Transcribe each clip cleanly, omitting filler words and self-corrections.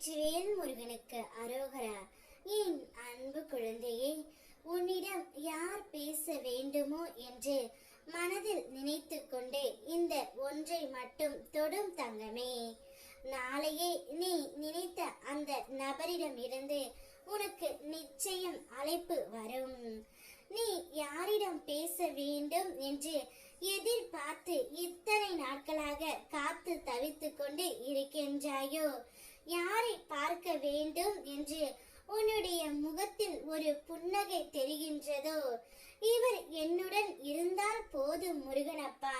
வெற்றிவேல் முருகனுக்கு அரோகரா. என் அன்பு குழந்தையே, உன்னிடம் யார் பேச வேண்டுமோ என்று மனதில் நினைத்து கொண்டே இந்த ஒன்றை மட்டும் தொடும் தங்கமே. நாளையே நீ நினைத்த அந்த நபரிடம் இருந்து உனக்கு நிச்சயம் அழைப்பு வரும். நீ யாரிடம் பேச வேண்டும் என்று எதிர்பார்த்து இத்தனை நாட்களாக காத்து தவித்து கொண்டு இருக்கின்றாயோ, யாரை பார்க்க வேண்டும் என்று உன்னுடைய முகத்தில் ஒரு புன்னகை தெரிகின்றதோ, இவர் என்னுடன் இருந்தால் போதும் முருகனப்பா,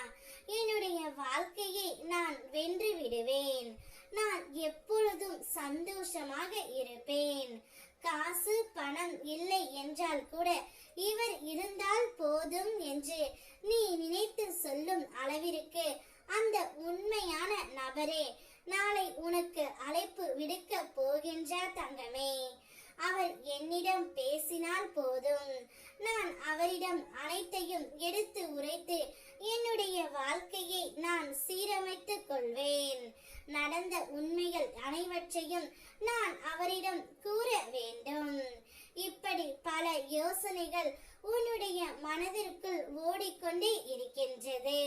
என்னுடைய வாழ்க்கையை நான் வென்று விடுவேன், நான் எப்பொழுதும் சந்தோஷமாக இருப்பேன், காசு பணம் இல்லை என்றால் கூட இவர் இருந்தால் போதும் என்று நீ நினைத்து சொல்லும் அளவிற்கு அந்த உண்மையான நபரே நாளை உனக்கு அழைப்பு விடுக்க போகின்றார் தங்கமே. அவர் என்னிடம் பேசினால் போதும், நான் அவரிடம் அனைத்தையும் எடுத்து உரைத்து என்னுடைய வாழ்க்கையை நான் சீரமைத்துக் கொள்வேன். நடந்த உண்மைகள் அனைவற்றையும் நான் அவரிடம் கூற வேண்டும். இப்படி பல யோசனைகள் உன்னுடைய மனதிற்குள் ஓடிக்கொண்டே இருக்கின்றது.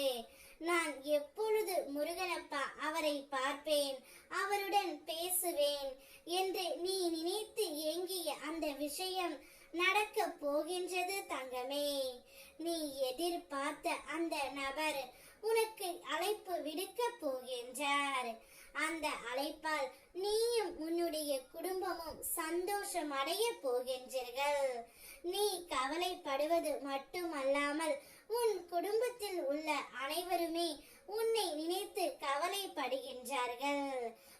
நான் எப்பொழுது முருகனப்பா அவரை பார்ப்பேன், அவருடன் பேசுவேன் என்று நீ நினைத்து ஏங்கிய அந்த விஷயம் நடக்க போகின்றது தங்கமே. நீ எதிர்பார்த்த அந்த நபர் உனக்கு அழைப்பு விடுக்க போகின்றார். அந்த அழைப்பால் நீயும் உன்னுடைய குடும்பமும் சந்தோஷம் அடைய போகின்றீர்கள். நீ கவலைப்படுவது மட்டுமல்லாமல் உன் குடும்பத்தில் உள்ள அனைவருமே உன்னை நினைத்து கவலைப்படுகின்றார்கள்.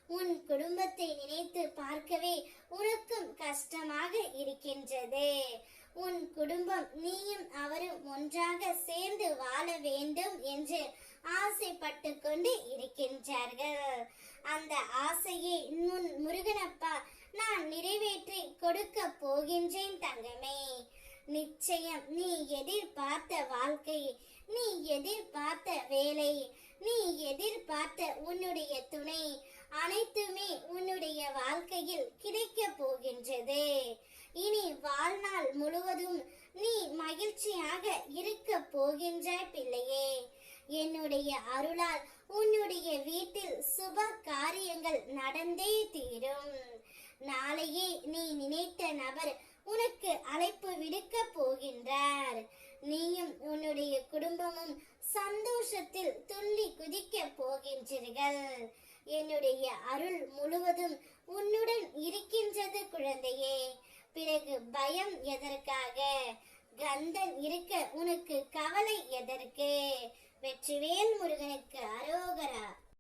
உன் குடும்பத்தை நினைத்து பார்க்கவே உனக்கும் கஷ்டமாக இருக்கின்றது. உன் குடும்பம் நீயும் அவரும் ஒன்றாக சேர்ந்து வாழ வேண்டும் என்று ஆசைப்பட்டு கொண்டு இருக்கின்றார்கள். அந்த ஆசையை உன் முருகனப்பா நான் நிறைவேற்றி கொடுக்க போகின்றேன் தங்கமே. நிச்சயம் நீ எதிர்பார்த்த வாழ்க்கை, நீ எதிர்பார்த்த வேலை, நீ எதிர்பார்த்த உன்னுடைய துணை அனைத்துமே உன்னுடைய வாழ்க்கையில் கிடைக்க போகின்றது. இனி வாழ்நாள் முழுவதும் நீ மகிழ்ச்சியாக இருக்க போகின்றாய் பிள்ளையே. என்னுடைய அருளால் உன்னுடைய வீட்டில் சுப காரியங்கள் நடந்தே தீரும். நாளையே நீ நினைத்த நபர் உனக்கு அழைப்பு விடுக்க போகின்றார். நீயும் உன்னுடைய குடும்பமும் சந்தோஷத்தில் துள்ளி குதிக்க போகின்றீர்கள். என்னுடைய அருள் முழுவதும் உன்னுடன் இருக்கின்றது குழந்தையே. பிறகு பயம் எதற்காக? கந்தன் இருக்க உனக்கு கவலை எதற்கு? வெற்றிவேல் முருகனுக்கு அரோகரா.